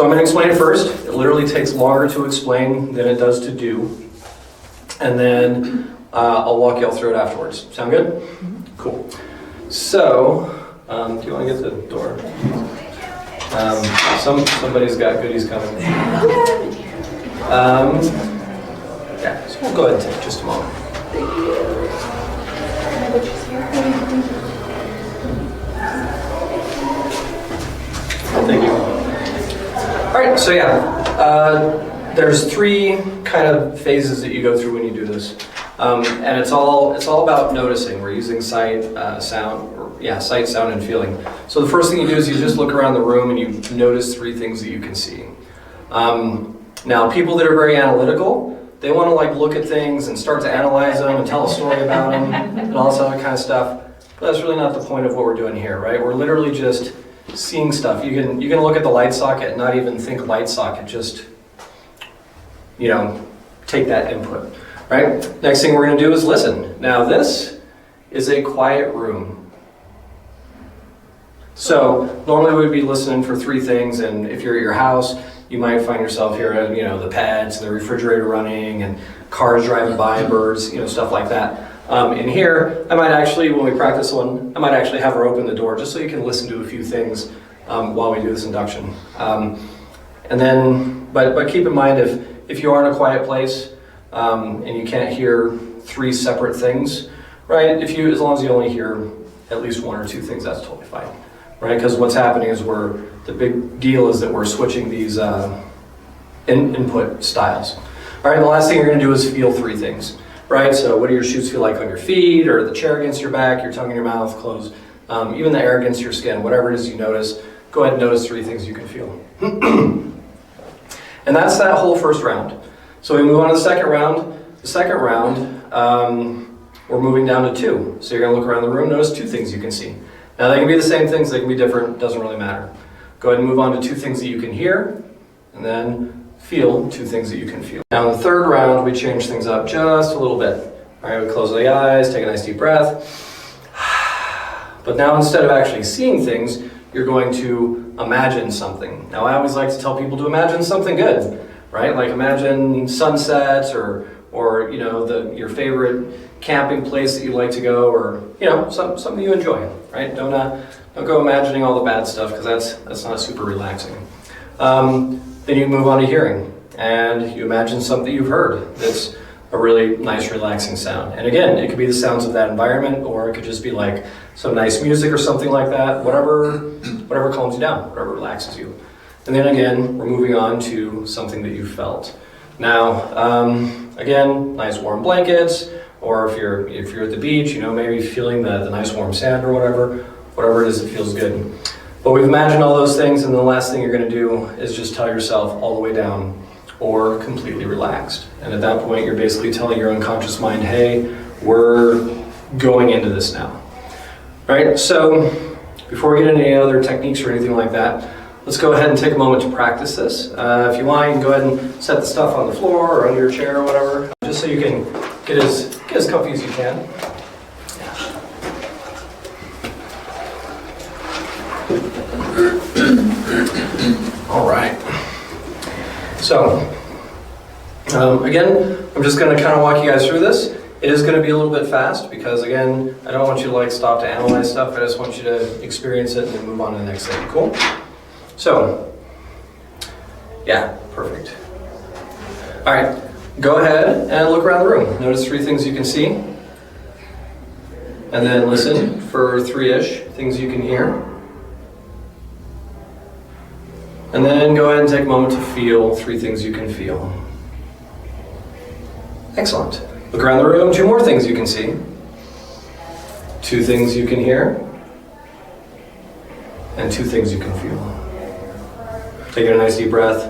So I'm going to explain it first. It literally takes longer to explain than it does to do. And then I'll walk you all through it afterwards. Sound good? Mm-hmm. Cool. So, do you want to get the door? Somebody's got goodies coming. Yeah, so we'll go ahead and take just a moment. Thank you. All right, so yeah, there's three kind of phases that you go through when you do this, and it's all about noticing. We're using sight, sight, sound, and feeling. So the first thing you do is you just look around the room and you notice three things that you can see. Now, people that are very analytical, they want to like look at things and start to analyze them and tell a story about them and all this other kind of stuff. But that's really not the point of what we're doing here, right? We're literally just seeing stuff. You can look at the light socket and not even think light socket, just, take that input, right? Next thing we're going to do is listen. Now this is a quiet room. So normally we'd be listening for three things, and if you're at your house, you might find yourself hearing, the pets, the refrigerator running, and cars driving by, birds, stuff like that. In here, I might actually, when we practice one, I might actually have her open the door just so you can listen to a few things while we do this induction. And then, but keep in mind, if you are in a quiet place and you can't hear three separate things, right? As long as you only hear at least one or two things, that's totally fine, right? Because what's happening is the big deal is that we're switching these input styles. All right, the last thing you're going to do is feel three things. Right, so what do your shoes feel like on your feet, or the chair against your back, your tongue in your mouth, clothes, even the air against your skin, whatever it is you notice, go ahead and notice three things you can feel. And that's that whole first round. So we move on to the second round. The second round, we're moving down to two. So you're going to look around the room, notice two things you can see. Now they can be the same things, they can be different, doesn't really matter. Go ahead and move on to two things that you can hear, and then feel two things that you can feel. Now in the third round, we change things up just a little bit. All right, we close the eyes, take a nice deep breath. But now instead of actually seeing things, you're going to imagine something. Now I always like to tell people to imagine something good, right? Like imagine sunsets or your favorite camping place that you like to go, or something you enjoy, right? Don't go imagining all the bad stuff, because that's not super relaxing. Then you move on to hearing, and you imagine something you've heard that's a really nice, relaxing sound. And again, it could be the sounds of that environment, or it could just be like some nice music or something like that, whatever calms you down, whatever relaxes you. And then again, we're moving on to something that you felt. Now, again, nice warm blankets, or if you're at the beach, maybe feeling the nice warm sand or whatever it is that feels good. But we've imagined all those things, and the last thing you're going to do is just tell yourself all the way down or completely relaxed. And at that point, you're basically telling your unconscious mind, hey, we're going into this now. All right, so before we get into any other techniques or anything like that, let's go ahead and take a moment to practice this. If you want, you can go ahead and set the stuff on the floor or under your chair or whatever, just so you can get as comfy as you can. All right. So, again, I'm just going to kind of walk you guys through this. It is going to be a little bit fast because, again, I don't want you to stop to analyze stuff. I just want you to experience it and then move on to the next thing. Cool? So, yeah, perfect. All right, go ahead and look around the room. Notice three things you can see. And then listen for three-ish things you can hear. And then go ahead and take a moment to feel three things you can feel. Excellent. Look around the room, two more things you can see. Two things you can hear. And two things you can feel. Take a nice deep breath.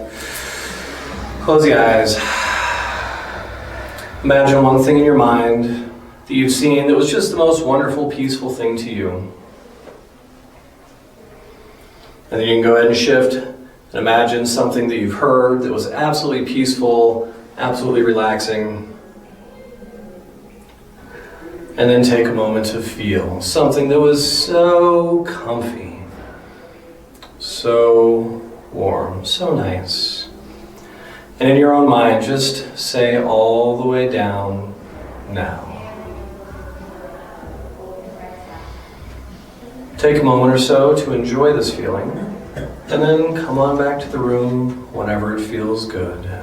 Close the eyes. Imagine one thing in your mind that you've seen that was just the most wonderful, peaceful thing to you. And then you can go ahead and shift and imagine something that you've heard that was absolutely peaceful, absolutely relaxing. And then take a moment to feel something that was so comfy, so warm, so nice. And in your own mind, just say all the way down now. Take a moment or so to enjoy this feeling, and then come on back to the room whenever it feels good.